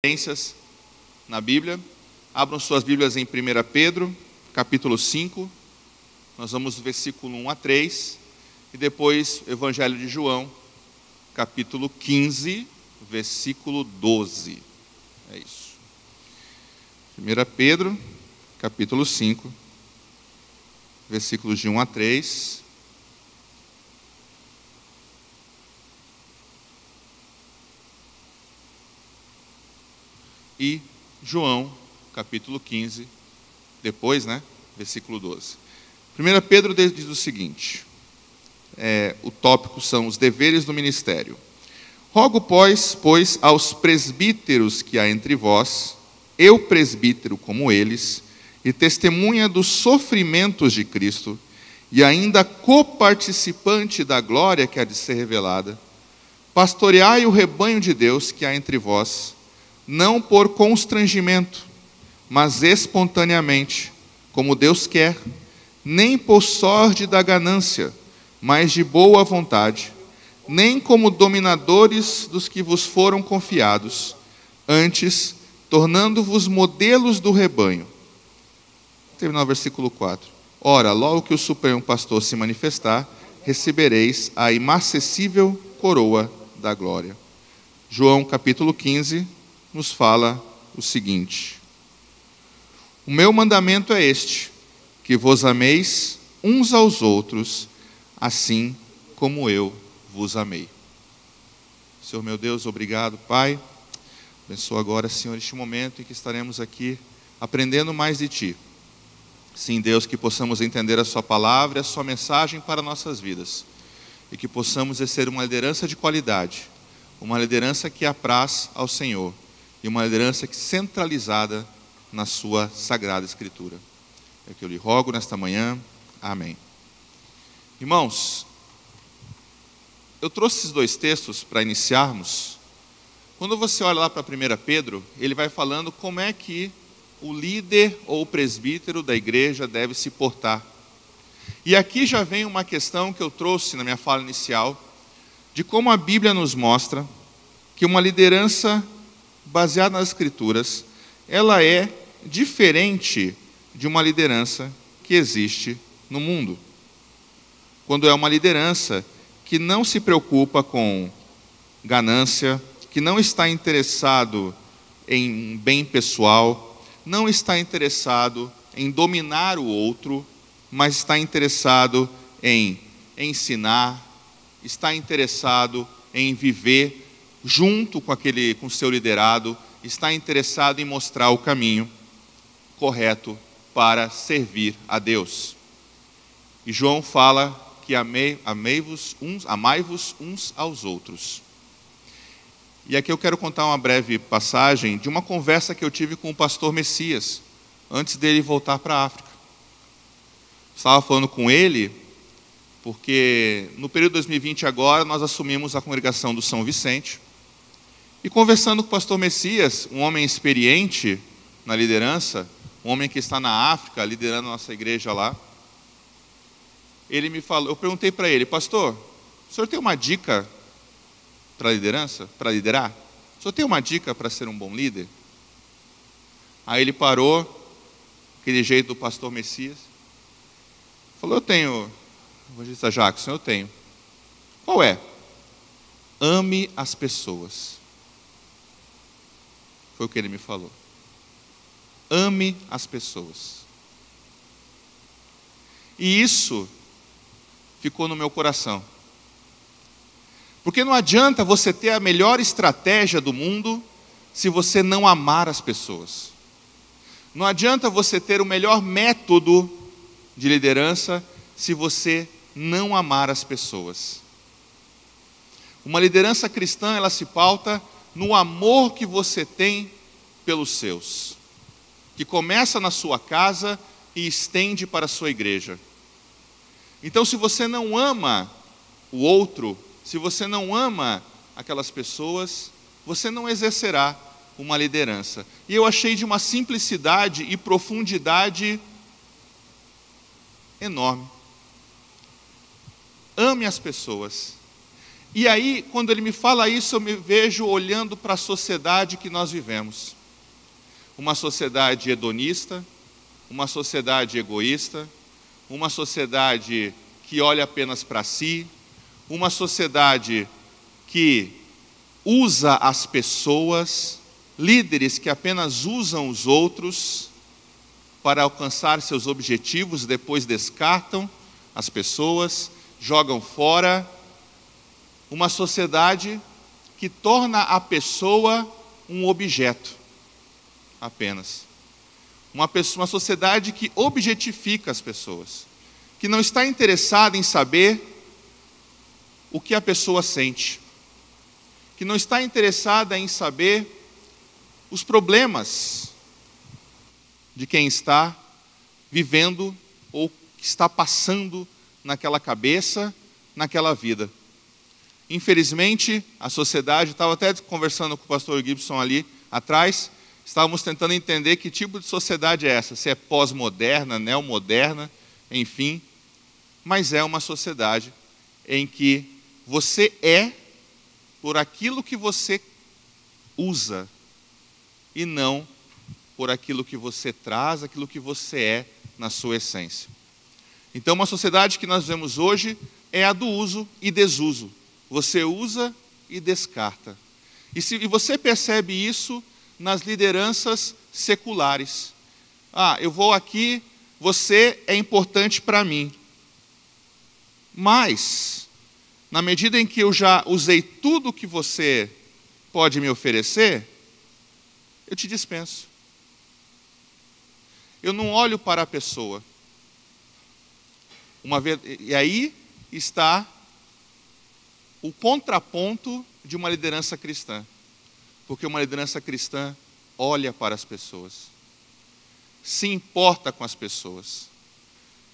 referências na Bíblia. Abram suas Bíblias em 1 Pedro, capítulo 5. Nós vamos do versículo 1 a 3. E depois, Evangelho de João, capítulo 15, versículo 12. É isso. 1 Pedro, capítulo 5, versículos de 1 a 3. E João, capítulo 15, depois, versículo 12. 1 Pedro diz o seguinte, o tópico são os deveres do ministério. Rogo, pois, aos presbíteros que há entre vós, eu presbítero como eles, e testemunha dos sofrimentos de Cristo, e ainda coparticipante da glória que há de ser revelada, pastoreai o rebanho de Deus que há entre vós, não por constrangimento, mas espontaneamente, como Deus quer, nem por sorte da ganância, mas de boa vontade, nem como dominadores dos que vos foram confiados, antes, tornando-vos modelos do rebanho. Terminar o versículo 4. Ora, logo que o Supremo Pastor se manifestar, recebereis a imacessível coroa da glória. João capítulo 15, nos fala o seguinte: o meu mandamento é este, que vos ameis uns aos outros, assim como eu vos amei. Senhor meu Deus, obrigado, Pai. Abençoa agora, Senhor, este momento em que estaremos aqui aprendendo mais de Ti. Sim, Deus, que possamos entender a Sua palavra e a Sua mensagem para nossas vidas. E que possamos exercer uma liderança de qualidade, uma liderança que apraz ao Senhor. E uma liderança centralizada na sua Sagrada Escritura. É o que eu lhe rogo nesta manhã. Amém. Irmãos, eu trouxe esses dois textos para iniciarmos. Quando você olha lá para 1 Pedro, ele vai falando como é que o líder ou o presbítero da igreja deve se portar. E aqui já vem uma questão que eu trouxe na minha fala inicial, de como a Bíblia nos mostra que uma liderança baseada nas Escrituras, ela é diferente de uma liderança que existe no mundo. Quando é uma liderança que não se preocupa com ganância, que não está interessado em bem pessoal, não está interessado em dominar o outro, mas está interessado em ensinar, está interessado em viver junto com o seu liderado, está interessado em mostrar o caminho correto para servir a Deus. E João fala que amai-vos uns aos outros. E aqui eu quero contar uma breve passagem de uma conversa que eu tive com o pastor Messias, antes dele voltar para a África. Estava falando com ele, porque no período de 2020 agora, nós assumimos a congregação do São Vicente, e conversando com o pastor Messias, um homem experiente na liderança, um homem que está na África, liderando a nossa igreja lá, ele me falou, eu perguntei para ele, pastor, o senhor tem uma dica para liderança, para liderar? O senhor tem uma dica para ser um bom líder? Aí ele parou, aquele jeito do pastor Messias, falou, eu tenho, evangelista Jackson, eu tenho. Qual é? Ame as pessoas. Foi o que ele me falou. Ame as pessoas. E isso ficou no meu coração. Porque não adianta você ter a melhor estratégia do mundo se você não amar as pessoas. Não adianta você ter o melhor método de liderança se você não amar as pessoas. Uma liderança cristã, ela se pauta no amor que você tem pelos seus, que começa na sua casa e estende para a sua igreja. Então, se você não ama o outro, se você não ama aquelas pessoas, você não exercerá uma liderança. E eu achei de uma simplicidade e profundidade enorme. Ame as pessoas. E aí, quando ele me fala isso, eu me vejo olhando para a sociedade que nós vivemos. Uma sociedade hedonista, uma sociedade egoísta, uma sociedade que olha apenas para si, uma sociedade que usa as pessoas, líderes que apenas usam os outros para alcançar seus objetivos, depois descartam as pessoas, jogam fora. Uma sociedade que torna a pessoa um objeto apenas. Uma sociedade que objetifica as pessoas, que não está interessada em saber o que a pessoa sente, que não está interessada em saber os problemas de quem está vivendo ou que está passando naquela cabeça, naquela vida. Infelizmente, a sociedade, estava até conversando com o pastor Gibson ali atrás, estávamos tentando entender que tipo de sociedade é essa, se é pós-moderna, neomoderna, enfim, mas é uma sociedade em que você é por aquilo que você usa e não por aquilo que você traz, aquilo que você é na sua essência. Então, uma sociedade que nós vemos hoje é a do uso e desuso. Você usa e descarta. E você percebe isso nas lideranças seculares. Eu vou aqui, você é importante para mim. Mas, na medida em que eu já usei tudo que você pode me oferecer, eu te dispenso. Eu não olho para a pessoa. E aí está o contraponto de uma liderança cristã. Porque uma liderança cristã olha para as pessoas, se importa com as pessoas.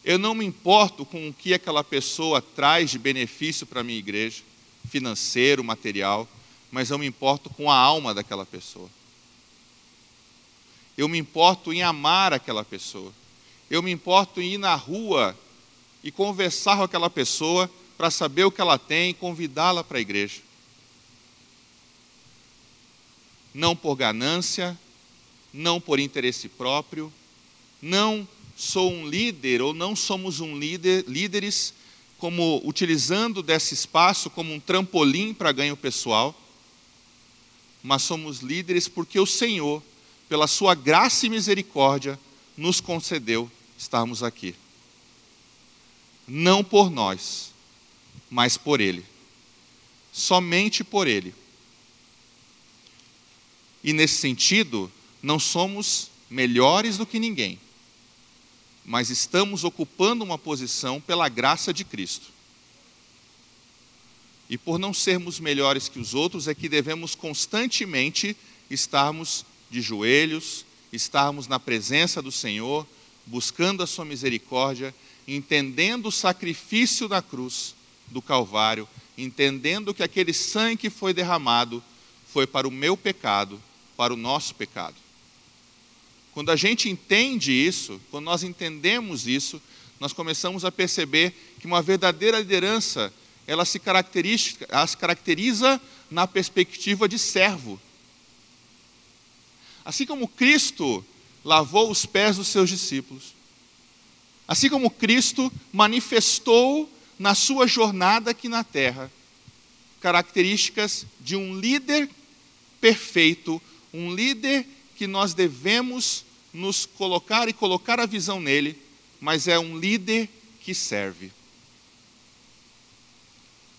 Eu não me importo com o que aquela pessoa traz de benefício para a minha igreja, financeiro, material, mas eu me importo com a alma daquela pessoa. Eu me importo em amar aquela pessoa. Eu me importo em ir na rua e conversar com aquela pessoa para saber o que ela tem e convidá-la para a igreja. Não por ganância, não por interesse próprio, não sou um líder ou não somos líderes como utilizando desse espaço como um trampolim para ganho pessoal, mas somos líderes porque o Senhor, pela sua graça e misericórdia, nos concedeu estarmos aqui. Não por nós, mas por Ele. Somente por Ele. E nesse sentido, não somos melhores do que ninguém, mas estamos ocupando uma posição pela graça de Cristo. E por não sermos melhores que os outros, é que devemos constantemente estarmos de joelhos, estarmos na presença do Senhor, buscando a sua misericórdia, entendendo o sacrifício da cruz, do Calvário, entendendo que aquele sangue que foi derramado foi para o meu pecado, para o nosso pecado. Quando a gente entende isso, quando nós entendemos isso, nós começamos a perceber que uma verdadeira liderança, ela se caracteriza na perspectiva de servo. Assim como Cristo lavou os pés dos seus discípulos, assim como Cristo manifestou na sua jornada aqui na terra, características de um líder perfeito, um líder que nós devemos nos colocar e colocar a visão nele, mas é um líder que serve.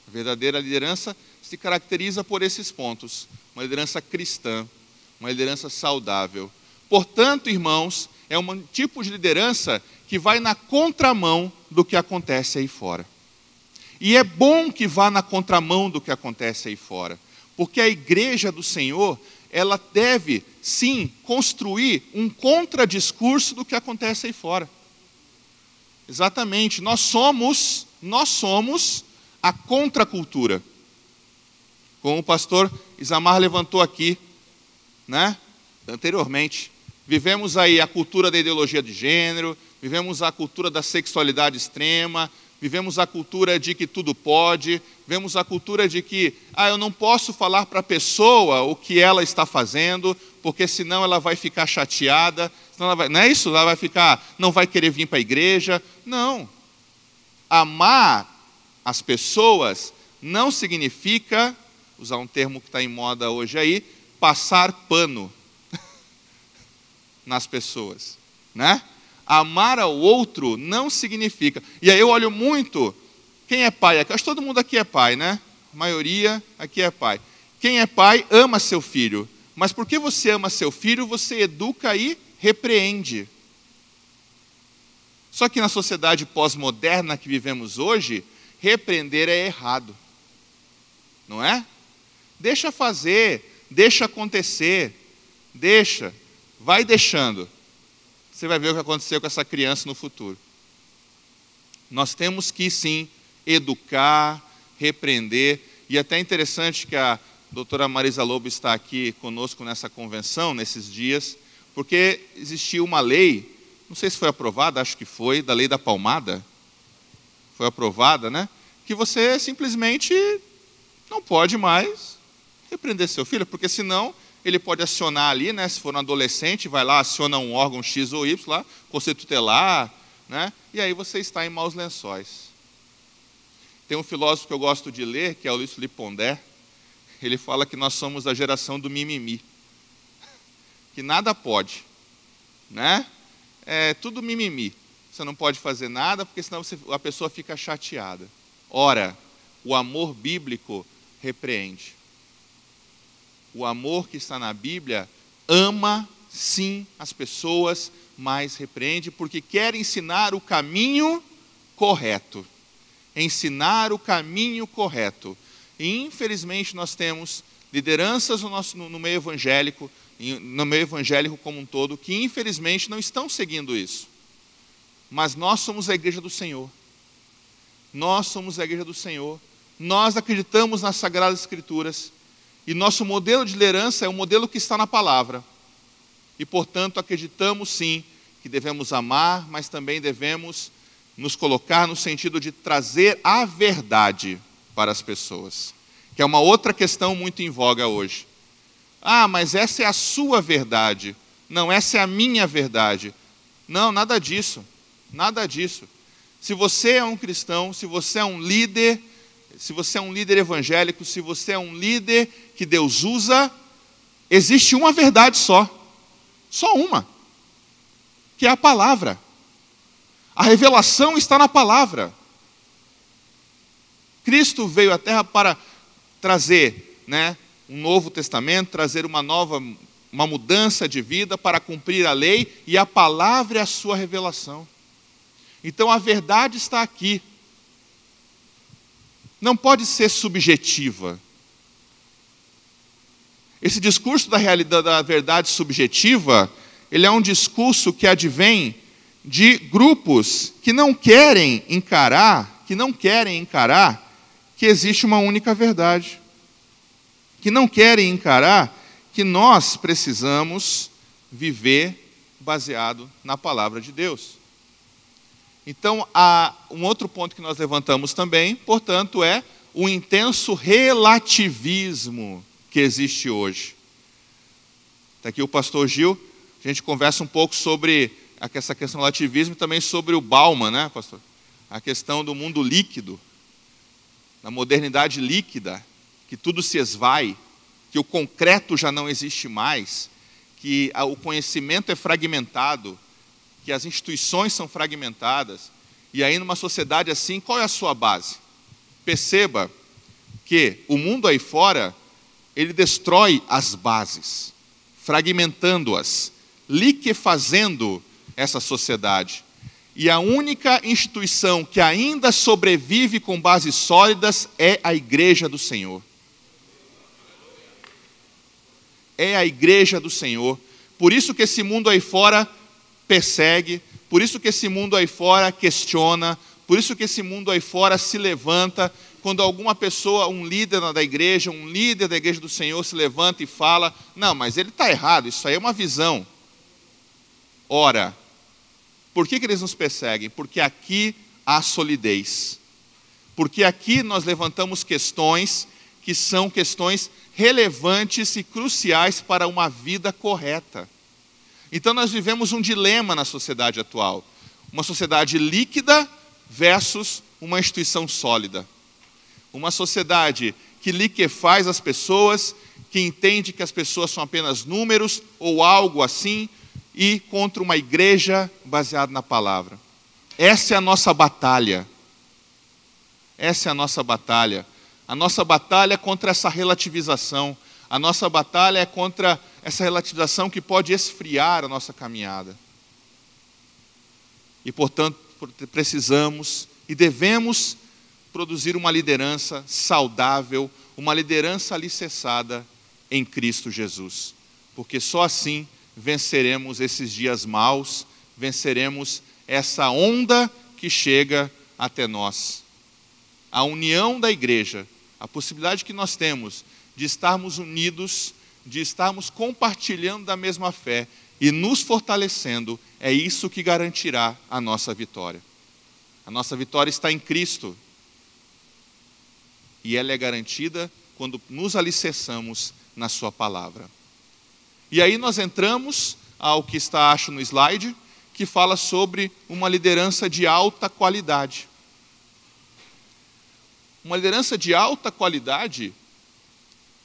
A verdadeira liderança se caracteriza por esses pontos, uma liderança cristã, uma liderança saudável. Portanto, irmãos, é um tipo de liderança que vai na contramão do que acontece aí fora. E é bom que vá na contramão do que acontece aí fora, porque a igreja do Senhor, ela deve, sim, construir um contradiscurso do que acontece aí fora. Exatamente, nós somos a contracultura. Como o pastor Isamar levantou aqui, anteriormente. Vivemos aí a cultura da ideologia de gênero, vivemos a cultura da sexualidade extrema, vivemos a cultura de que tudo pode, vivemos a cultura de que eu não posso falar para a pessoa o que ela está fazendo, porque senão ela vai ficar chateada, senão não é isso? Ela vai ficar, não vai querer vir para a igreja. Não. Amar as pessoas não significa, usar um termo que está em moda hoje aí, passar pano nas pessoas, né? Amar ao outro não significa. E aí eu olho muito, quem é pai? Acho que todo mundo aqui é pai, né? A maioria aqui é pai. Quem é pai ama seu filho. Mas porque você ama seu filho, você educa e repreende. Só que na sociedade pós-moderna que vivemos hoje, repreender é errado. Não é? Deixa fazer, deixa acontecer, vai deixando. Você vai ver o que aconteceu com essa criança no futuro. Nós temos que, sim, educar, repreender. E até é interessante que a doutora Marisa Lobo está aqui conosco nessa convenção, nesses dias, porque existia uma lei, não sei se foi aprovada, acho que foi, da lei da palmada. Foi aprovada, né? Que você simplesmente não pode mais repreender seu filho, porque senão ele pode acionar ali, né, se for um adolescente, vai lá, aciona um órgão X ou Y, lá, conselho tutelar, né, e aí você está em maus lençóis. Tem um filósofo que eu gosto de ler, que é o Luiz Felipe Pondé, ele fala que nós somos a geração do mimimi, que nada pode, né? É tudo mimimi, você não pode fazer nada, porque senão a pessoa fica chateada. Ora, o amor bíblico repreende. O amor que está na Bíblia ama, sim, as pessoas, mas repreende, porque quer ensinar o caminho correto. Ensinar o caminho correto. E, infelizmente, nós temos lideranças no meio evangélico, no meio evangélico como um todo, que, infelizmente, não estão seguindo isso. Mas nós somos a igreja do Senhor. Nós somos a igreja do Senhor. Nós acreditamos nas Sagradas Escrituras. E nosso modelo de liderança é o modelo que está na palavra. E, portanto, acreditamos sim que devemos amar, mas também devemos nos colocar no sentido de trazer a verdade para as pessoas. Que é uma outra questão muito em voga hoje. Mas essa é a sua verdade. Não, essa é a minha verdade. Não, nada disso. Nada disso. Se você é um cristão, se você é um líder evangélico, se você é um líder que Deus usa, existe uma verdade só uma, que é a palavra. A revelação está na palavra. Cristo veio à Terra para trazer, né, um novo testamento, trazer uma mudança de vida para cumprir a lei, e a palavra é a sua revelação. Então a verdade está aqui. Não pode ser subjetiva. Esse discurso da realidade, da verdade subjetiva, ele é um discurso que advém de grupos que não querem encarar que existe uma única verdade. Que não querem encarar que nós precisamos viver baseado na palavra de Deus. Então, um outro ponto que nós levantamos também, portanto, é o intenso relativismo que existe hoje. Está aqui o pastor Gil, a gente conversa um pouco sobre essa questão do relativismo e também sobre o Bauman, né, pastor? A questão do mundo líquido, da modernidade líquida, que tudo se esvai, que o concreto já não existe mais, que o conhecimento é fragmentado, que as instituições são fragmentadas. E aí, numa sociedade assim, qual é a sua base? Perceba que o mundo aí fora, ele destrói as bases, fragmentando-as, liquefazendo essa sociedade. E a única instituição que ainda sobrevive com bases sólidas é a igreja do Senhor. É a igreja do Senhor. Por isso que esse mundo aí fora persegue, por isso que esse mundo aí fora questiona, por isso que esse mundo aí fora se levanta, quando alguma pessoa, um líder da igreja do Senhor se levanta e fala, não, mas ele está errado, isso aí é uma visão. Ora, por que eles nos perseguem? Porque aqui há solidez. Porque aqui nós levantamos questões que são questões relevantes e cruciais para uma vida correta. Então nós vivemos um dilema na sociedade atual. Uma sociedade líquida versus uma instituição sólida. Uma sociedade que liquefaz as pessoas, que entende que as pessoas são apenas números ou algo assim, e contra uma igreja baseada na palavra. Essa é a nossa batalha. Essa é a nossa batalha. A nossa batalha é contra essa relativização. A nossa batalha é contra essa relativização que pode esfriar a nossa caminhada. E, portanto, precisamos e devemos produzir uma liderança saudável, uma liderança alicerçada em Cristo Jesus. Porque só assim venceremos esses dias maus, venceremos essa onda que chega até nós. A união da igreja, a possibilidade que nós temos de estarmos unidos, de estarmos compartilhando da mesma fé e nos fortalecendo, é isso que garantirá a nossa vitória. A nossa vitória está em Cristo. E ela é garantida quando nos alicerçamos na sua palavra. E aí nós entramos ao que está, acho, no slide, que fala sobre uma liderança de alta qualidade. Uma liderança de alta qualidade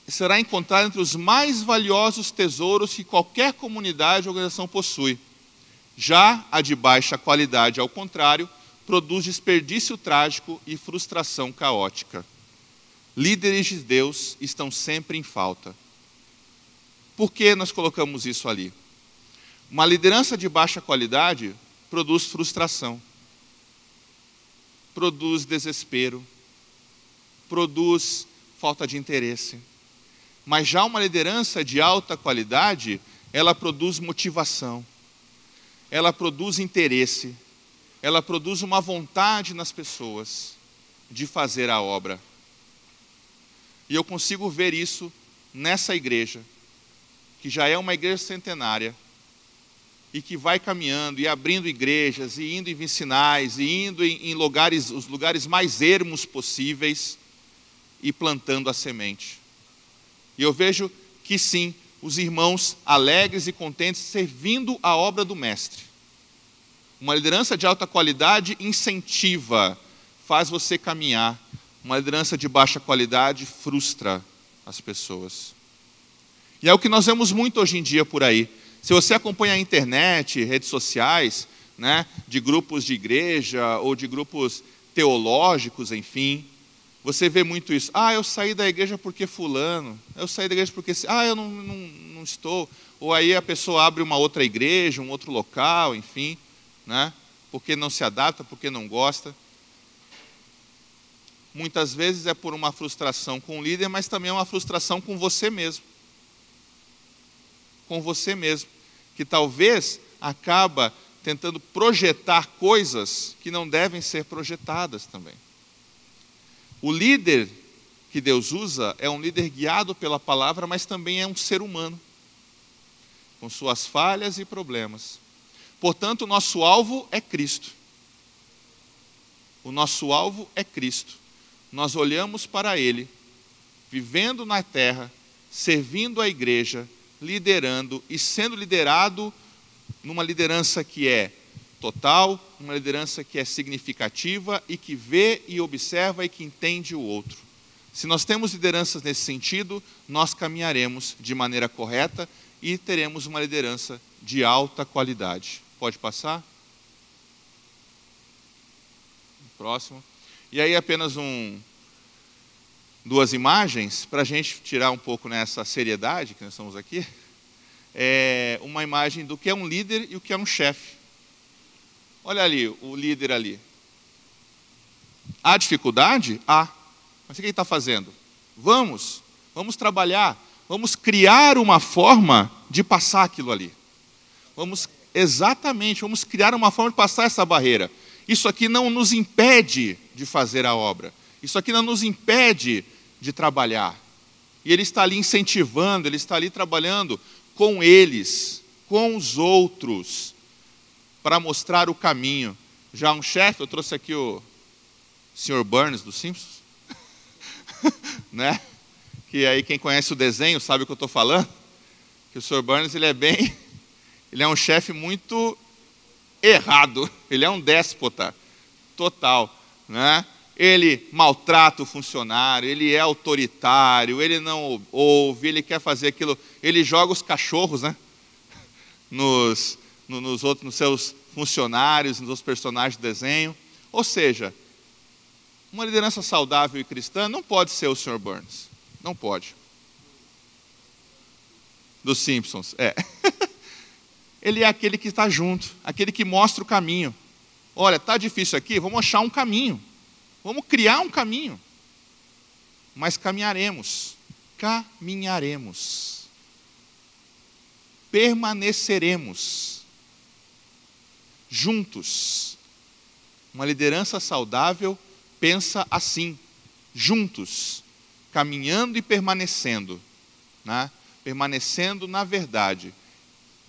será encontrada entre os mais valiosos tesouros que qualquer comunidade ou organização possui. Já a de baixa qualidade, ao contrário, produz desperdício trágico e frustração caótica. Líderes de Deus estão sempre em falta. Por que nós colocamos isso ali? Uma liderança de baixa qualidade produz frustração, produz desespero, produz falta de interesse. Mas já uma liderança de alta qualidade, ela produz motivação, ela produz interesse, ela produz uma vontade nas pessoas de fazer a obra. E eu consigo ver isso nessa igreja, que já é uma igreja centenária, e que vai caminhando e abrindo igrejas, e indo em vicinais, e indo em lugares, os lugares mais ermos possíveis, e plantando a semente. E eu vejo que sim, os irmãos alegres e contentes servindo a obra do Mestre. Uma liderança de alta qualidade incentiva, faz você caminhar. Uma liderança de baixa qualidade frustra as pessoas. E é o que nós vemos muito hoje em dia por aí. Se você acompanha a internet, redes sociais, né, de grupos de igreja ou de grupos teológicos, enfim, você vê muito isso. Ah, eu saí da igreja porque fulano. Eu saí da igreja porque... Ah, eu não estou. Ou aí a pessoa abre uma outra igreja, um outro local, enfim, né, porque não se adapta, porque não gosta. Muitas vezes é por uma frustração com o líder, mas também é uma frustração com você mesmo. Com você mesmo. Que talvez acaba tentando projetar coisas que não devem ser projetadas também. O líder que Deus usa é um líder guiado pela palavra, mas também é um ser humano, com suas falhas e problemas. Portanto, o nosso alvo é Cristo. O nosso alvo é Cristo. Nós olhamos para Ele, vivendo na terra, servindo a igreja, liderando e sendo liderado numa liderança que é total, uma liderança que é significativa e que vê e observa e que entende o outro. Se nós temos lideranças nesse sentido, nós caminharemos de maneira correta e teremos uma liderança de alta qualidade. Pode passar? Próximo. E aí apenas duas imagens, para a gente tirar um pouco nessa seriedade que nós estamos aqui. Uma imagem do que é um líder e o que é um chefe. Olha ali, o líder ali. Há dificuldade? Há. Mas o que ele está fazendo? Vamos trabalhar, vamos criar uma forma de passar aquilo ali. Vamos criar uma forma de passar essa barreira. Isso aqui não nos impede de fazer a obra. Isso aqui não nos impede de trabalhar. E ele está ali incentivando, ele está ali trabalhando com eles, com os outros, para mostrar o caminho. Já um chefe, eu trouxe aqui o Sr. Burns dos Simpsons, né? Que aí quem conhece o desenho sabe o que eu estou falando. Que o Sr. Burns, ele é um chefe muito errado. Ele é um déspota total, né? Ele maltrata o funcionário, ele é autoritário, ele não ouve, ele quer fazer aquilo, ele joga os cachorros, né? Nos seus funcionários, nos personagens do desenho. Ou seja, uma liderança saudável e cristã não pode ser o Sr. Burns. Não pode. Dos Simpsons, é. Ele é aquele que está junto, aquele que mostra o caminho. Olha, está difícil aqui, vamos achar um caminho. Vamos criar um caminho. Mas caminharemos. Caminharemos. Permaneceremos. Juntos. Uma liderança saudável pensa assim. Juntos. Caminhando e permanecendo. Né? Permanecendo na verdade.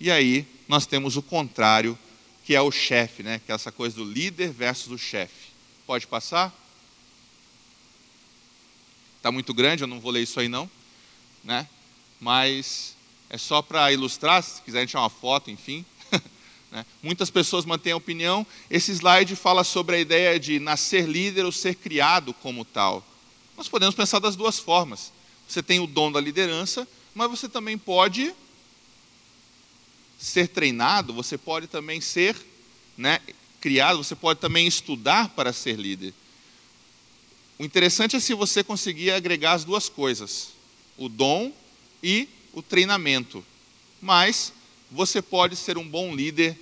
E aí nós temos o contrário, que é o chefe, né? Que é essa coisa do líder versus o chefe. Pode passar? Está muito grande, eu não vou ler isso aí não, né? Mas é só para ilustrar, se quiserem tirar uma foto, enfim. Né? Muitas pessoas mantêm a opinião, esse slide fala sobre a ideia de nascer líder ou ser criado como tal. Nós podemos pensar das duas formas. Você tem o dom da liderança, mas você também pode ser treinado, você pode também ser, né, criado, você pode também estudar para ser líder. O interessante é se você conseguir agregar as duas coisas, o dom e o treinamento. Mas você pode ser um bom líder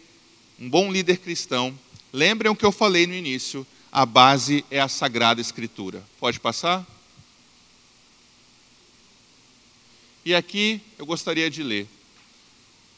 cristão. Lembrem o que eu falei no início, a base é a Sagrada Escritura. Pode passar? E aqui eu gostaria de ler.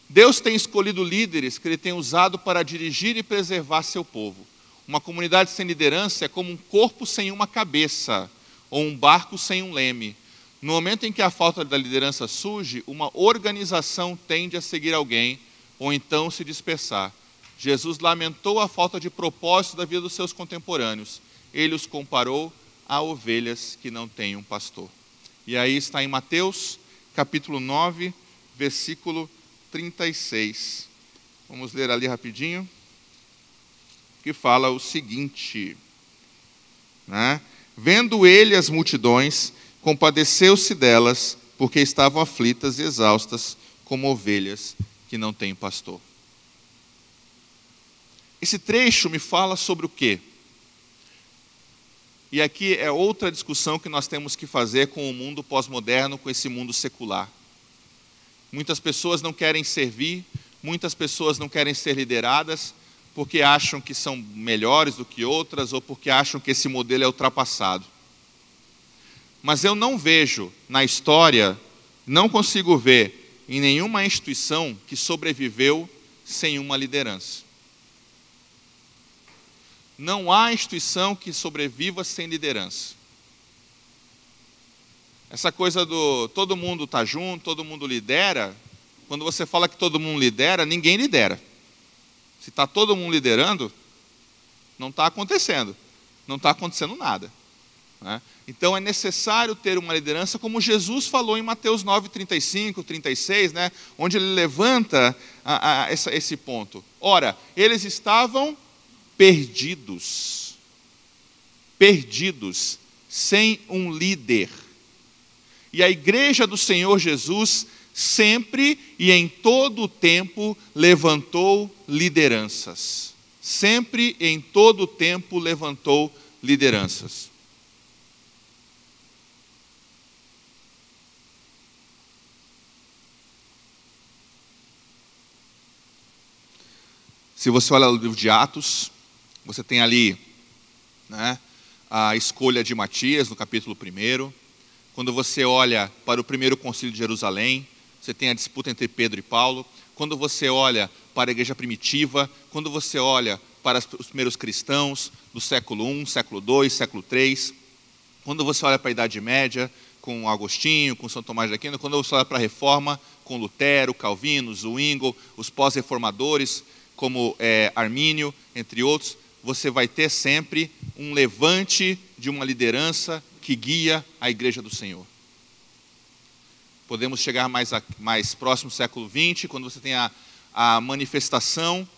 Deus tem escolhido líderes que Ele tem usado para dirigir e preservar seu povo. Uma comunidade sem liderança é como um corpo sem uma cabeça, ou um barco sem um leme. No momento em que a falta da liderança surge, uma organização tende a seguir alguém, ou então se dispersar. Jesus lamentou a falta de propósito da vida dos seus contemporâneos. Ele os comparou a ovelhas que não têm um pastor. E aí está em Mateus, capítulo 9, versículo 36. Vamos ler ali rapidinho. Que fala o seguinte, né? Vendo ele as multidões, compadeceu-se delas, porque estavam aflitas e exaustas, como ovelhas que não têm pastor. Esse trecho me fala sobre o quê? E aqui é outra discussão que nós temos que fazer com o mundo pós-moderno, com esse mundo secular. Muitas pessoas não querem servir, muitas pessoas não querem ser lideradas, porque acham que são melhores do que outras, ou porque acham que esse modelo é ultrapassado. Mas eu não vejo na história, não consigo ver em nenhuma instituição que sobreviveu sem uma liderança. Não há instituição que sobreviva sem liderança. Essa coisa do todo mundo está junto, todo mundo lidera, quando você fala que todo mundo lidera, ninguém lidera. Se está todo mundo liderando, não está acontecendo. Não está acontecendo nada. Né? Então é necessário ter uma liderança, como Jesus falou em Mateus 9, 35, 36, né? Onde ele levanta esse ponto. Ora, eles estavam perdidos. Perdidos, sem um líder. E a igreja do Senhor Jesus sempre e em todo o tempo levantou lideranças. Sempre e em todo o tempo levantou lideranças. Se você olha o livro de Atos, você tem ali, né, a escolha de Matias no capítulo 1. Quando você olha para o primeiro concílio de Jerusalém, você tem a disputa entre Pedro e Paulo. Quando você olha para a igreja primitiva, quando você olha para os primeiros cristãos do século I, século II, século III, quando você olha para a Idade Média, com Agostinho, com São Tomás de Aquino, quando você olha para a Reforma, com Lutero, Calvino, Zwingli, os pós-reformadores, como Armínio, entre outros, você vai ter sempre um levante de uma liderança que guia a igreja do Senhor. Podemos chegar mais próximo do século XX, quando você tem a manifestação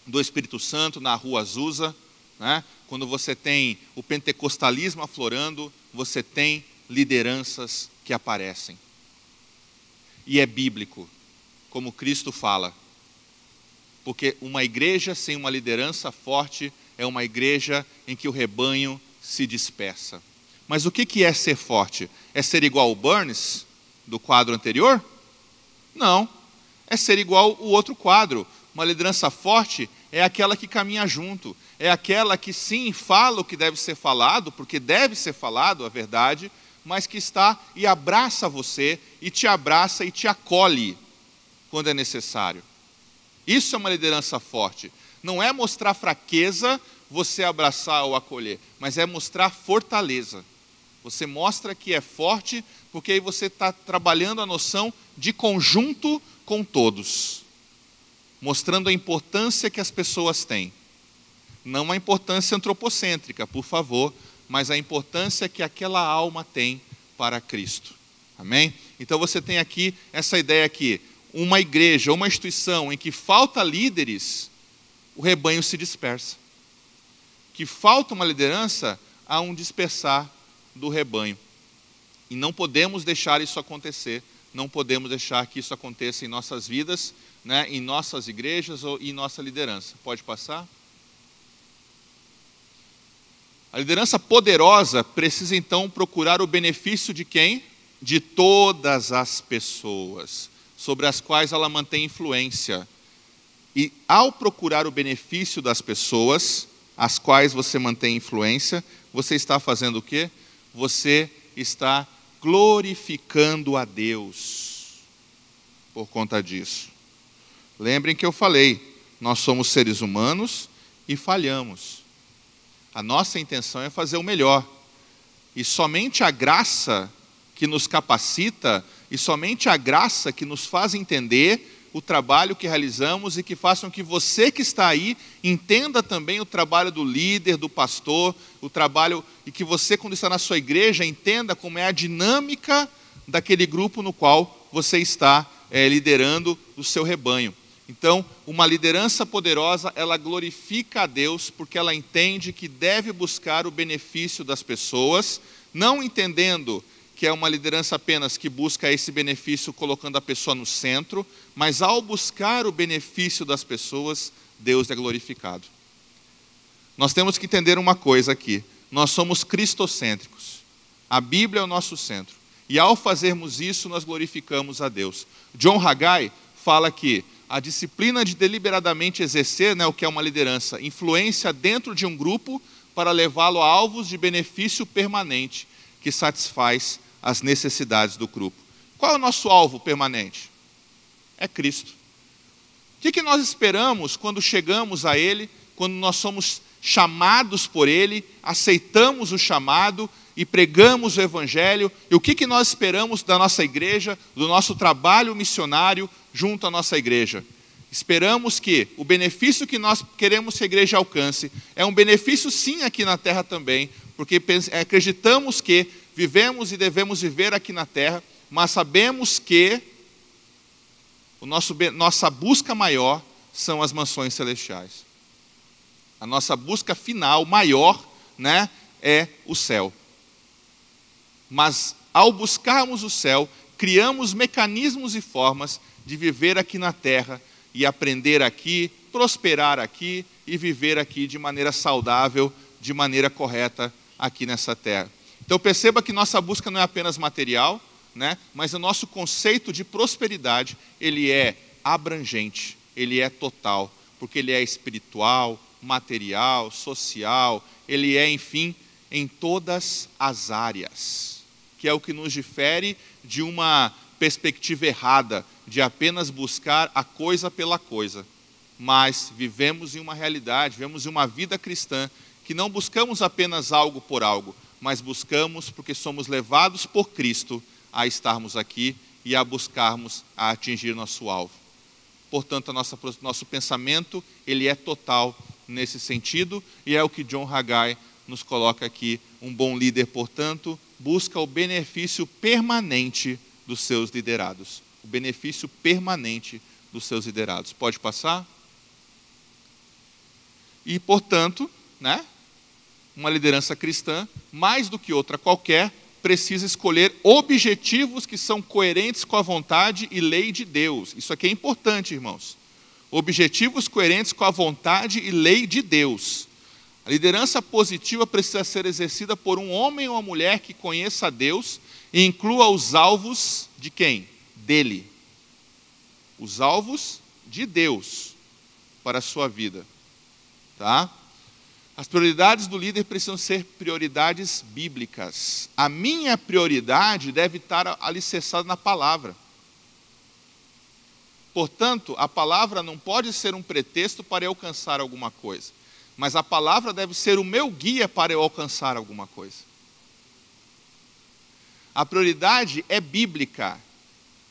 do Espírito Santo na Rua Azusa, né? Quando você tem o pentecostalismo aflorando, você tem lideranças que aparecem. E é bíblico, como Cristo fala. Porque uma igreja sem uma liderança forte é uma igreja em que o rebanho se dispersa. Mas o que é ser forte? É ser igual ao Burns, do quadro anterior? Não. É ser igual o outro quadro. Uma liderança forte é aquela que caminha junto. É aquela que sim, fala o que deve ser falado, porque deve ser falado a verdade, mas que está e abraça você, e te abraça e te acolhe quando é necessário. Isso é uma liderança forte. Não é mostrar fraqueza, você abraçar ou acolher, mas é mostrar fortaleza. Você mostra que é forte, porque aí você está trabalhando a noção de conjunto com todos. Mostrando a importância que as pessoas têm. Não a importância antropocêntrica, por favor, mas a importância que aquela alma tem para Cristo. Amém? Então você tem aqui essa ideia que uma igreja, uma instituição em que falta líderes, o rebanho se dispersa. Que falta uma liderança, há um dispersar do rebanho. E não podemos deixar isso acontecer, não podemos deixar que isso aconteça em nossas vidas, né, em nossas igrejas ou em nossa liderança. Pode passar? A liderança poderosa precisa então procurar o benefício de quem? De todas as pessoas, sobre as quais ela mantém influência. E ao procurar o benefício das pessoas, as quais você mantém influência, você está fazendo o quê? Você está glorificando a Deus por conta disso. Lembrem que eu falei, nós somos seres humanos e falhamos. A nossa intenção é fazer o melhor. E somente a graça que nos capacita, e somente a graça que nos faz entender o trabalho que realizamos e que façam que você que está aí entenda também o trabalho do líder, do pastor, o trabalho, e que você, quando está na sua igreja, entenda como é a dinâmica daquele grupo no qual você está liderando o seu rebanho. Então, uma liderança poderosa, ela glorifica a Deus porque ela entende que deve buscar o benefício das pessoas, não entendendo que é uma liderança apenas que busca esse benefício colocando a pessoa no centro, mas ao buscar o benefício das pessoas, Deus é glorificado. Nós temos que entender uma coisa aqui, nós somos cristocêntricos, a Bíblia é o nosso centro, e ao fazermos isso, nós glorificamos a Deus. John Haggai fala que a disciplina de deliberadamente exercer, né, o que é uma liderança, influência dentro de um grupo para levá-lo a alvos de benefício permanente, que satisfaz as necessidades do grupo. Qual é o nosso alvo permanente? É Cristo. O que nós esperamos quando chegamos a Ele, quando nós somos chamados por Ele, aceitamos o chamado e pregamos o Evangelho? E o que nós esperamos da nossa igreja, do nosso trabalho missionário junto à nossa igreja? Esperamos que o benefício que nós queremos que a igreja alcance é um benefício sim aqui na terra também, porque acreditamos que vivemos e devemos viver aqui na terra, mas sabemos que nossa busca maior são as mansões celestiais. A nossa busca final, maior, né, é o céu. Mas ao buscarmos o céu, criamos mecanismos e formas de viver aqui na terra e aprender aqui, prosperar aqui e viver aqui de maneira saudável, de maneira correta aqui nessa terra. Então perceba que nossa busca não é apenas material, né, mas o nosso conceito de prosperidade, ele é abrangente, ele é total, porque ele é espiritual, material, social, ele é, enfim, em todas as áreas, que é o que nos difere de uma perspectiva errada, de apenas buscar a coisa pela coisa. Mas vivemos em uma realidade, vivemos em uma vida cristã, que não buscamos apenas algo por algo, mas buscamos porque somos levados por Cristo a estarmos aqui e a buscarmos a atingir nosso alvo. Portanto, nosso pensamento, ele é total nesse sentido, e é o que John Haggai nos coloca aqui. Um bom líder, portanto, busca o benefício permanente dos seus liderados. O benefício permanente dos seus liderados. Pode passar? E, portanto, né, uma liderança cristã, mais do que outra qualquer, precisa escolher objetivos que são coerentes com a vontade e lei de Deus. Isso aqui é importante, irmãos. Objetivos coerentes com a vontade e lei de Deus. A liderança positiva precisa ser exercida por um homem ou uma mulher que conheça a Deus e inclua os alvos de quem? Dele. Os alvos de Deus para a sua vida. Tá? As prioridades do líder precisam ser prioridades bíblicas. A minha prioridade deve estar alicerçada na palavra. Portanto, a palavra não pode ser um pretexto para eu alcançar alguma coisa, mas a palavra deve ser o meu guia para eu alcançar alguma coisa. A prioridade é bíblica.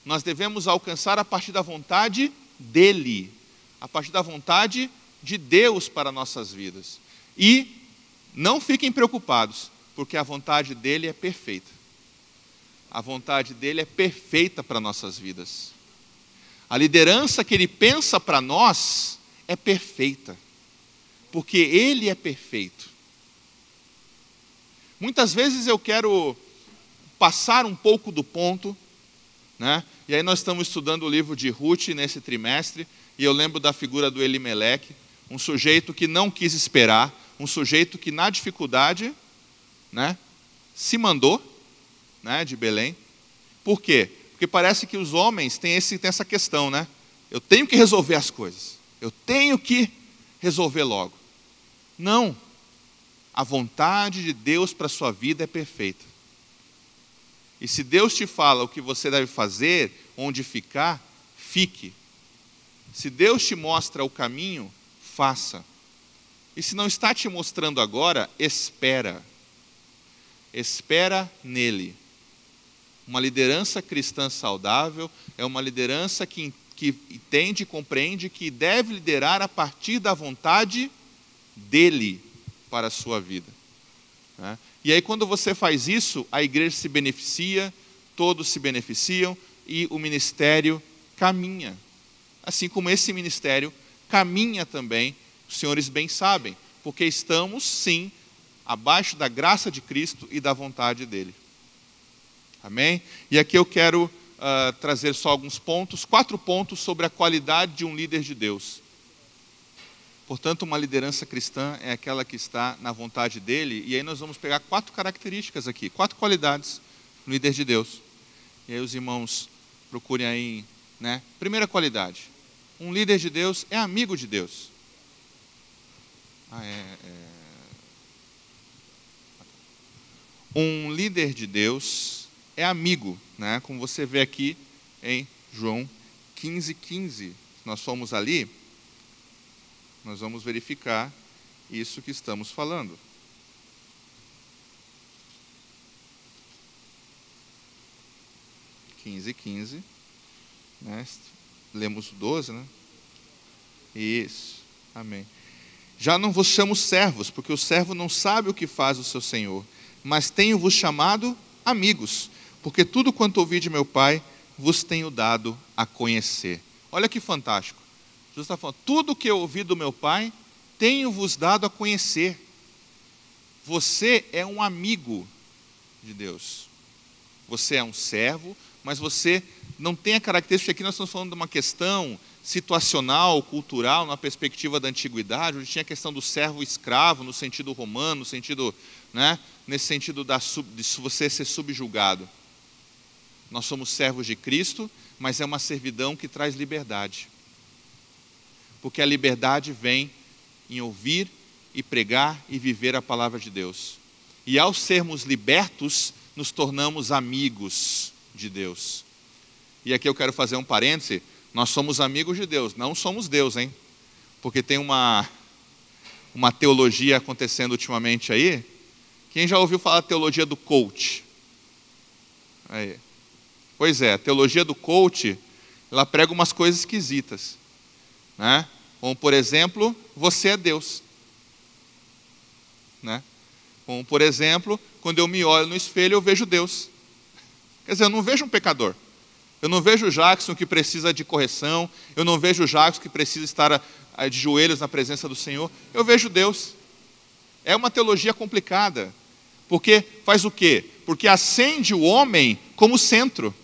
Nós devemos alcançar a partir da vontade dele, a partir da vontade de Deus para nossas vidas. E não fiquem preocupados, porque a vontade dele é perfeita. A vontade dele é perfeita para nossas vidas. A liderança que ele pensa para nós é perfeita, porque ele é perfeito. Muitas vezes eu quero passar um pouco do ponto, né? E aí nós estamos estudando o livro de Ruth nesse trimestre, e eu lembro da figura do Elimeleque, um sujeito que não quis esperar, um sujeito que na dificuldade, né, se mandou, né, de Belém. Por quê? Porque parece que os homens têm essa questão, né? Eu tenho que resolver as coisas. Eu tenho que resolver logo. Não. A vontade de Deus para a sua vida é perfeita. E se Deus te fala o que você deve fazer, onde ficar, fique. Se Deus te mostra o caminho, faça. E se não está te mostrando agora, espera. Espera nele. Uma liderança cristã saudável é uma liderança que entende e compreende que deve liderar a partir da vontade dele para a sua vida. Né? E aí quando você faz isso, a igreja se beneficia, todos se beneficiam e o ministério caminha. Assim como esse ministério caminha também, os senhores bem sabem, porque estamos, sim, abaixo da graça de Cristo e da vontade dele. Amém? E aqui eu quero trazer só alguns pontos, 4 pontos sobre a qualidade de um líder de Deus. Portanto, uma liderança cristã é aquela que está na vontade dele, e aí nós vamos pegar 4 características aqui, 4 qualidades do líder de Deus. E aí os irmãos procurem aí, né? Primeira qualidade, um líder de Deus é amigo de Deus. Um líder de Deus é amigo, né? Como você vê aqui em João 15:15. Se nós formos ali, nós vamos verificar isso que estamos falando. (15 e 15). Né? Lemos 12, né? Isso. Amém. Já não vos chamo servos, porque o servo não sabe o que faz o seu senhor, mas tenho-vos chamado amigos, porque tudo quanto ouvi de meu Pai, vos tenho dado a conhecer. Olha que fantástico. Jesus está falando, tudo que eu ouvi do meu Pai, tenho-vos dado a conhecer. Você é um amigo de Deus. Você é um servo, mas você não tem a característica, aqui nós estamos falando de uma questão situacional, cultural, numa perspectiva da antiguidade, onde tinha a questão do servo escravo, no sentido romano, no sentido, né, nesse sentido de você ser subjugado. Nós somos servos de Cristo, mas é uma servidão que traz liberdade. Porque a liberdade vem em ouvir e pregar e viver a palavra de Deus. E ao sermos libertos, nos tornamos amigos de Deus. E aqui eu quero fazer um parêntese, nós somos amigos de Deus, não somos Deus, hein? Porque tem uma teologia acontecendo ultimamente aí. Quem já ouviu falar da teologia do coach? Aí. Pois é, a teologia do coach, ela prega umas coisas esquisitas, né? Como, por exemplo, você é Deus. né? Como, por exemplo, quando eu me olho no espelho, eu vejo Deus. Quer dizer, eu não vejo um pecador. Eu não vejo o Jackson que precisa de correção. Eu não vejo o Jackson que precisa estar de joelhos na presença do Senhor. Eu vejo Deus. É uma teologia complicada. Porque faz o quê? Porque acende o homem como centro.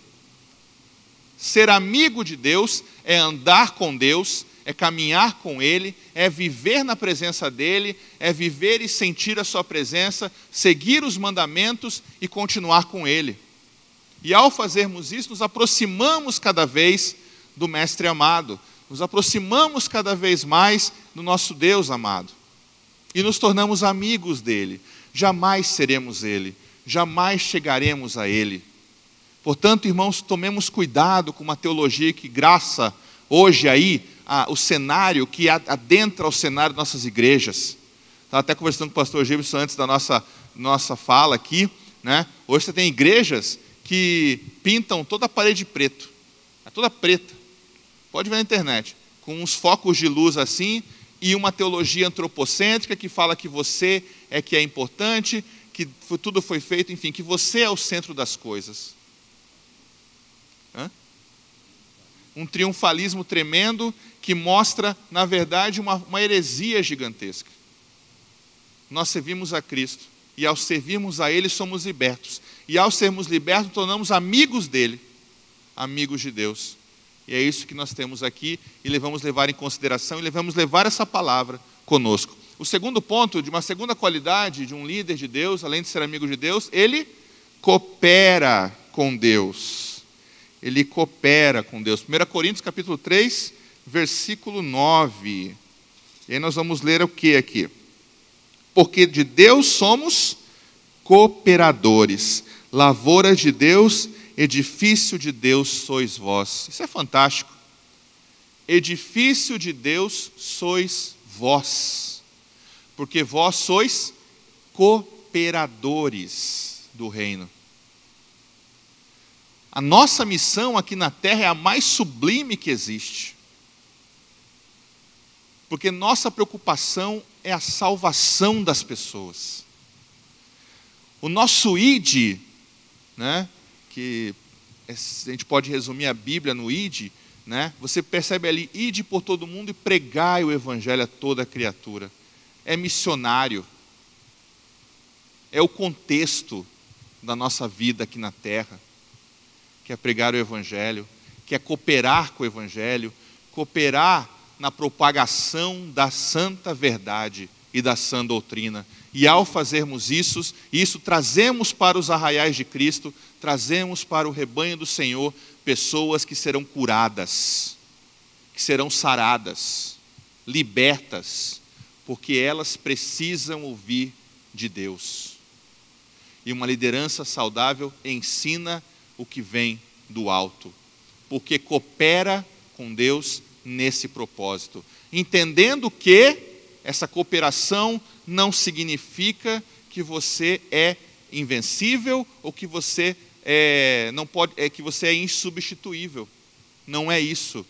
Ser amigo de Deus é andar com Deus, é caminhar com Ele, é viver na presença dEle, é viver e sentir a sua presença, seguir os mandamentos e continuar com Ele. E ao fazermos isso, nos aproximamos cada vez do Mestre amado, nos aproximamos cada vez mais do nosso Deus amado. E nos tornamos amigos dEle. Jamais seremos Ele, jamais chegaremos a Ele. Portanto, irmãos, tomemos cuidado com uma teologia que graça hoje aí o cenário, que adentra o cenário de nossas igrejas. Estava até conversando com o pastor Gibson antes da nossa fala aqui, né? Hoje você tem igrejas que pintam toda a parede de preto, é toda preta, pode ver na internet, com uns focos de luz assim, e uma teologia antropocêntrica que fala que você é que é importante, que tudo foi feito, enfim, que você é o centro das coisas. Um triunfalismo tremendo que mostra, na verdade, uma heresia gigantesca. Nós servimos a Cristo, e ao servirmos a Ele somos libertos. E ao sermos libertos, tornamos amigos dEle, amigos de Deus. E é isso que nós temos aqui, e vamos levar em consideração, e vamos levar essa palavra conosco. O segundo ponto, de uma segunda qualidade de um líder de Deus, além de ser amigo de Deus, ele coopera com Deus. Ele coopera com Deus. 1 Coríntios capítulo 3, versículo 9. E aí nós vamos ler o que aqui? Porque de Deus somos cooperadores, lavoura de Deus, edifício de Deus sois vós. Isso é fantástico. Edifício de Deus sois vós, porque vós sois cooperadores do reino. A nossa missão aqui na terra é a mais sublime que existe. Porque nossa preocupação é a salvação das pessoas. O nosso id, né, que a gente pode resumir a Bíblia no id, né, você percebe ali, ide por todo mundo e pregai o evangelho a toda criatura. É missionário. É o contexto da nossa vida aqui na terra. Que é pregar o evangelho, que é cooperar com o evangelho, cooperar na propagação da santa verdade e da sã doutrina. E ao fazermos isso trazemos para os arraiais de Cristo, trazemos para o rebanho do Senhor pessoas que serão curadas, que serão saradas, libertas, porque elas precisam ouvir de Deus. E uma liderança saudável ensina o que vem do alto, porque coopera com Deus nesse propósito, entendendo que essa cooperação não significa que você é invencível ou que você que você é insubstituível. Não é isso,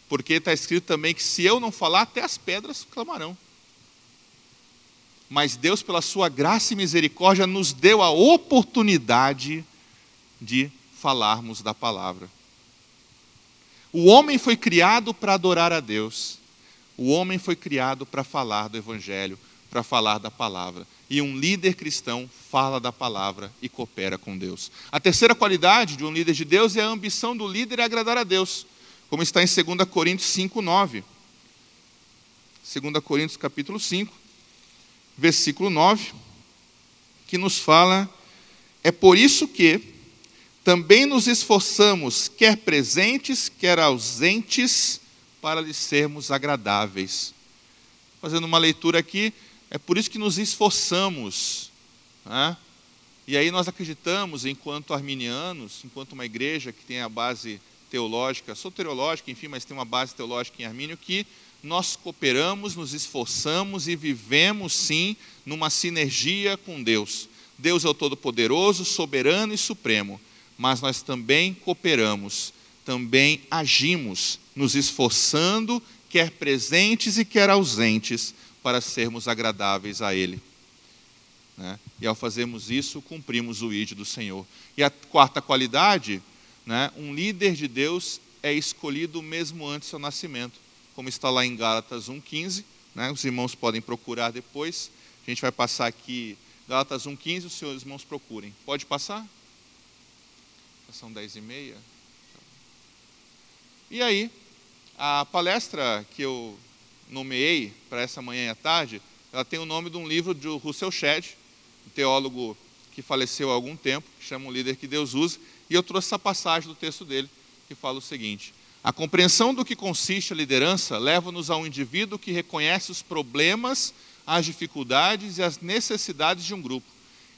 porque está escrito também que se eu não falar, até as pedras clamarão. Mas Deus, pela sua graça e misericórdia, nos deu a oportunidade de falarmos da palavra. O homem foi criado para adorar a Deus. O homem foi criado para falar do evangelho, para falar da palavra. E um líder cristão fala da palavra e coopera com Deus. A terceira qualidade de um líder de Deus é a ambição do líder é agradar a Deus, como está em 2 Coríntios 5, 9. 2 Coríntios capítulo 5, versículo 9, que nos fala: é por isso que também nos esforçamos, quer presentes, quer ausentes, para lhes sermos agradáveis. Fazendo uma leitura aqui, é por isso que nos esforçamos. Né? E aí nós acreditamos, enquanto arminianos, enquanto uma igreja que tem a base teológica, soteriológica, enfim, mas tem uma base teológica em Armínio, que nós cooperamos, nos esforçamos e vivemos, sim, numa sinergia com Deus. Deus é o Todo-Poderoso, soberano e supremo. Mas nós também cooperamos, também agimos, nos esforçando, quer presentes e quer ausentes, para sermos agradáveis a Ele. né? E ao fazermos isso, cumprimos o ID do Senhor. E a quarta qualidade, né? Um líder de Deus é escolhido mesmo antes do seu nascimento, como está lá em Gálatas 1,15, né? Os irmãos podem procurar depois. A gente vai passar aqui Gálatas 1,15, os senhores irmãos procurem. Pode passar? São 10h30. E aí, a palestra que eu nomeei para essa manhã e à tarde, ela tem o nome de um livro de Russell Shedd, um teólogo que faleceu há algum tempo, que chama O Líder que Deus Usa, e eu trouxe essa passagem do texto dele, que fala o seguinte: a compreensão do que consiste a liderança leva-nos a um indivíduo que reconhece os problemas, as dificuldades e as necessidades de um grupo.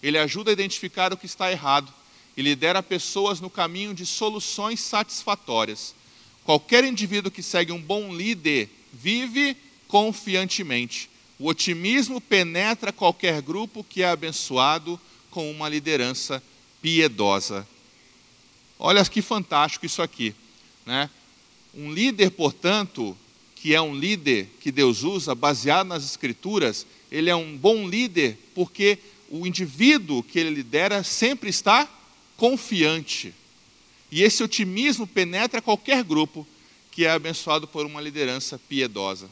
Ele ajuda a identificar o que está errado e lidera pessoas no caminho de soluções satisfatórias. Qualquer indivíduo que segue um bom líder vive confiantemente. O otimismo penetra qualquer grupo que é abençoado com uma liderança piedosa. Olha que fantástico isso aqui, né? Um líder, portanto, que é um líder que Deus usa, baseado nas Escrituras, ele é um bom líder porque o indivíduo que ele lidera sempre está confiante. E esse otimismo penetra qualquer grupo que é abençoado por uma liderança piedosa.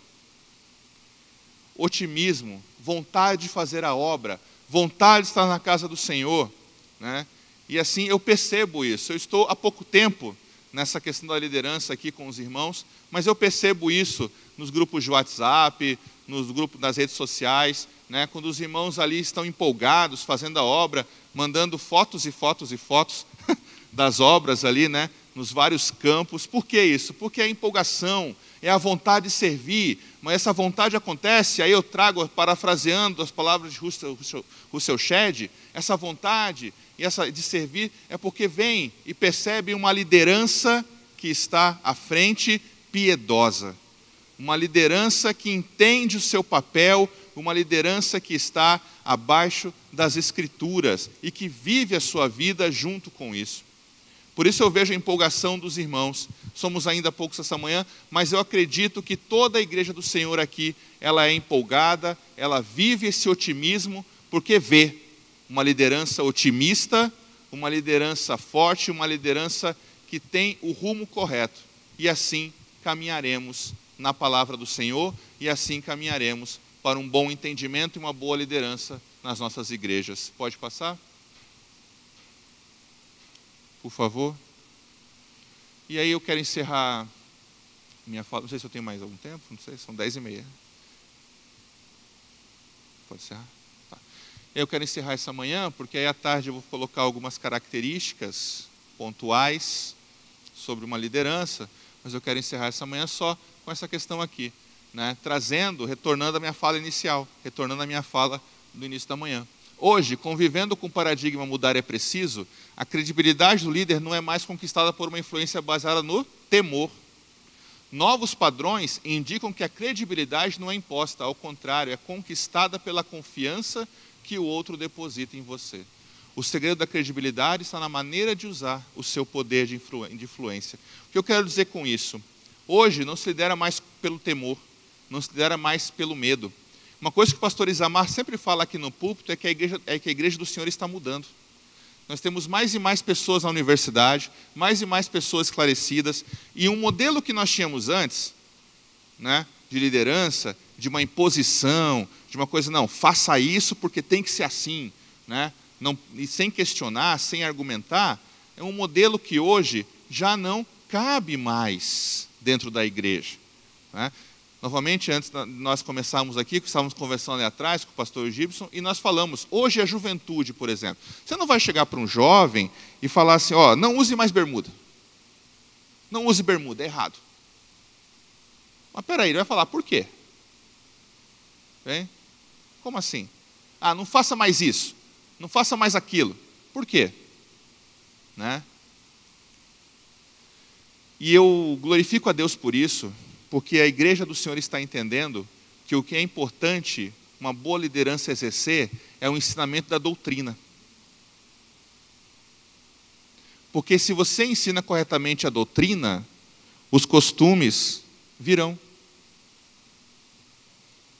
Otimismo, vontade de fazer a obra, vontade de estar na casa do Senhor, né? E assim eu percebo isso. Eu estou há pouco tempo nessa questão da liderança aqui com os irmãos, mas eu percebo isso nos grupos de WhatsApp, nos grupos das redes sociais, né? Quando os irmãos ali estão empolgados, fazendo a obra, mandando fotos e fotos e fotos das obras ali, né? Nos vários campos. Por que isso? Porque é a empolgação, é a vontade de servir, mas essa vontade acontece, aí eu trago, parafraseando as palavras de Russell Shedd, essa vontade e essa de servir é porque vem e percebe uma liderança que está à frente, piedosa. Uma liderança que entende o seu papel, uma liderança que está abaixo das Escrituras e que vive a sua vida junto com isso. Por isso eu vejo a empolgação dos irmãos. Somos ainda poucos essa manhã, mas eu acredito que toda a igreja do Senhor aqui, ela é empolgada, ela vive esse otimismo, porque vê uma liderança otimista, uma liderança forte, uma liderança que tem o rumo correto. E assim caminharemos na palavra do Senhor, e assim caminharemos para um bom entendimento e uma boa liderança nas nossas igrejas. Pode passar? Por favor. E aí eu quero encerrar minha fala. Não sei se eu tenho mais algum tempo, não sei, são 10h30. Pode encerrar? Tá. Eu quero encerrar essa manhã, porque aí à tarde eu vou colocar algumas características pontuais sobre uma liderança, mas eu quero encerrar essa manhã só com essa questão aqui, né? Retornando à minha fala inicial, retornando à minha fala do início da manhã. Hoje, convivendo com o paradigma mudar é preciso, a credibilidade do líder não é mais conquistada por uma influência baseada no temor. Novos padrões indicam que a credibilidade não é imposta, ao contrário, é conquistada pela confiança que o outro deposita em você. O segredo da credibilidade está na maneira de usar o seu poder de influência. O que eu quero dizer com isso? Hoje não se lidera mais pelo temor, não se lidera mais pelo medo. Uma coisa que o pastor Isamar sempre fala aqui no púlpito é que a igreja do Senhor está mudando. Nós temos mais e mais pessoas na universidade, mais e mais pessoas esclarecidas, e um modelo que nós tínhamos antes, né, de liderança, de uma imposição, de uma coisa, não, faça isso porque tem que ser assim, né, não, e sem questionar, sem argumentar, é um modelo que hoje já não cabe mais dentro da igreja, né? Novamente, antes de nós começarmos aqui, estávamos conversando ali atrás com o pastor Gibson, e nós falamos, hoje a juventude, por exemplo, você não vai chegar para um jovem e falar assim, ó, não use mais bermuda. Não use bermuda, é errado. Mas peraí, ele vai falar, por quê? Bem? Como assim? Ah, não faça mais isso, não faça mais aquilo. Por quê? Né? E eu glorifico a Deus por isso, porque a igreja do Senhor está entendendo que o que é importante, uma boa liderança exercer, é o ensinamento da doutrina. Porque se você ensina corretamente a doutrina, os costumes virão.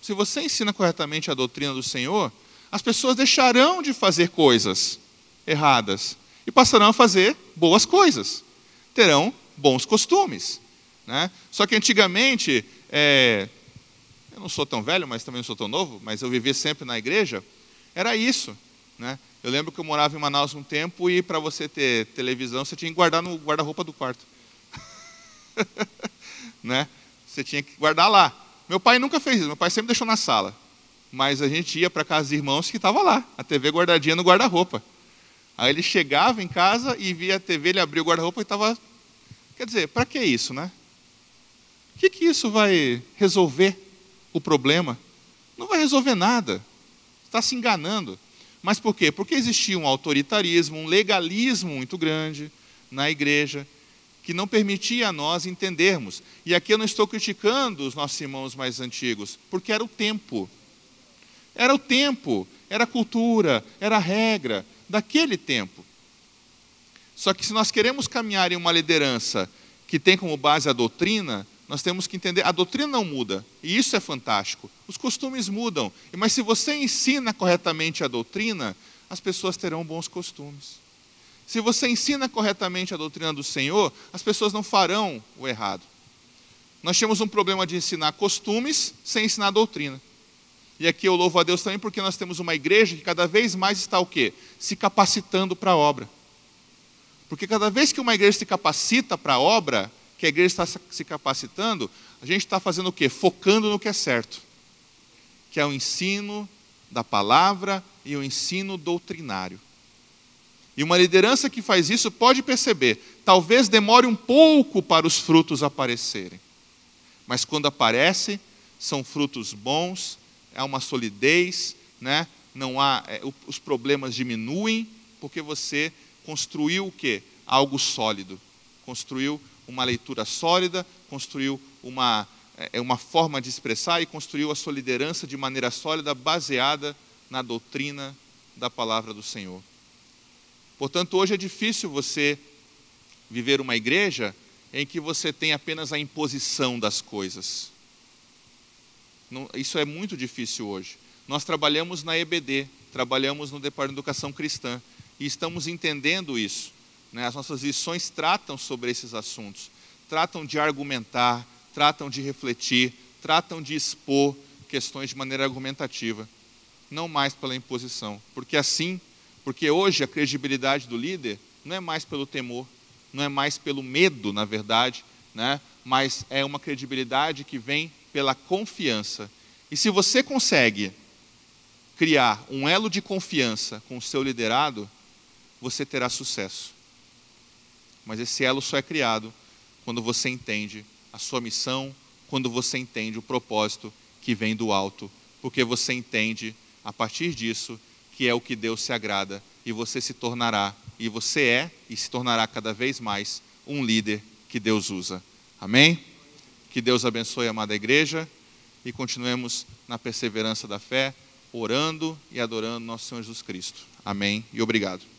Se você ensina corretamente a doutrina do Senhor, as pessoas deixarão de fazer coisas erradas e passarão a fazer boas coisas. Terão bons costumes, né? Só que antigamente, eu não sou tão velho, mas também não sou tão novo, mas eu vivia sempre na igreja, era isso, né? Eu lembro que eu morava em Manaus um tempo e para você ter televisão, você tinha que guardar no guarda-roupa do quarto. Né? Você tinha que guardar lá. Meu pai nunca fez isso, meu pai sempre deixou na sala. Mas a gente ia para casa dos irmãos que estava lá, a TV guardadinha no guarda-roupa. Aí ele chegava em casa e via a TV, ele abria o guarda-roupa e estava... Quer dizer, para que isso, né? O que isso vai resolver o problema? Não vai resolver nada. Está se enganando. Mas por quê? Porque existia um autoritarismo, um legalismo muito grande na igreja, que não permitia a nós entendermos. E aqui eu não estou criticando os nossos irmãos mais antigos, porque era o tempo. Era o tempo, era a cultura, era a regra daquele tempo. Só que se nós queremos caminhar em uma liderança que tem como base a doutrina, nós temos que entender, a doutrina não muda, e isso é fantástico. Os costumes mudam, mas se você ensina corretamente a doutrina, as pessoas terão bons costumes. Se você ensina corretamente a doutrina do Senhor, as pessoas não farão o errado. Nós temos um problema de ensinar costumes sem ensinar doutrina. E aqui eu louvo a Deus também porque nós temos uma igreja que cada vez mais está o quê? Se capacitando para a obra. Porque cada vez que uma igreja se capacita para a obra, que a igreja está se capacitando, a gente está fazendo o quê? Focando no que é certo. Que é o ensino da palavra e o ensino doutrinário. E uma liderança que faz isso pode perceber, talvez demore um pouco para os frutos aparecerem. Mas quando aparece, são frutos bons, há uma solidez, né? Não há, os problemas diminuem, porque você construiu o quê? Algo sólido. Construiu uma leitura sólida, construiu uma forma de expressar e construiu a sua liderança de maneira sólida, baseada na doutrina da palavra do Senhor. Portanto, hoje é difícil você viver uma igreja em que você tem apenas a imposição das coisas. Não, isso é muito difícil hoje. Nós trabalhamos na EBD, trabalhamos no Departamento de Educação Cristã, e estamos entendendo isso, né? As nossas lições tratam sobre esses assuntos, tratam de argumentar, tratam de refletir, tratam de expor questões de maneira argumentativa, não mais pela imposição. Porque hoje a credibilidade do líder não é mais pelo temor, não é mais pelo medo, na verdade, né? Mas é uma credibilidade que vem pela confiança. E se você consegue criar um elo de confiança com o seu liderado, você terá sucesso. Mas esse elo só é criado quando você entende a sua missão, quando você entende o propósito que vem do alto, porque você entende, a partir disso, que é o que Deus se agrada, e você se tornará, e você é, e se tornará cada vez mais, um líder que Deus usa. Amém? Que Deus abençoe a amada igreja, e continuemos na perseverança da fé, orando e adorando nosso Senhor Jesus Cristo. Amém e obrigado.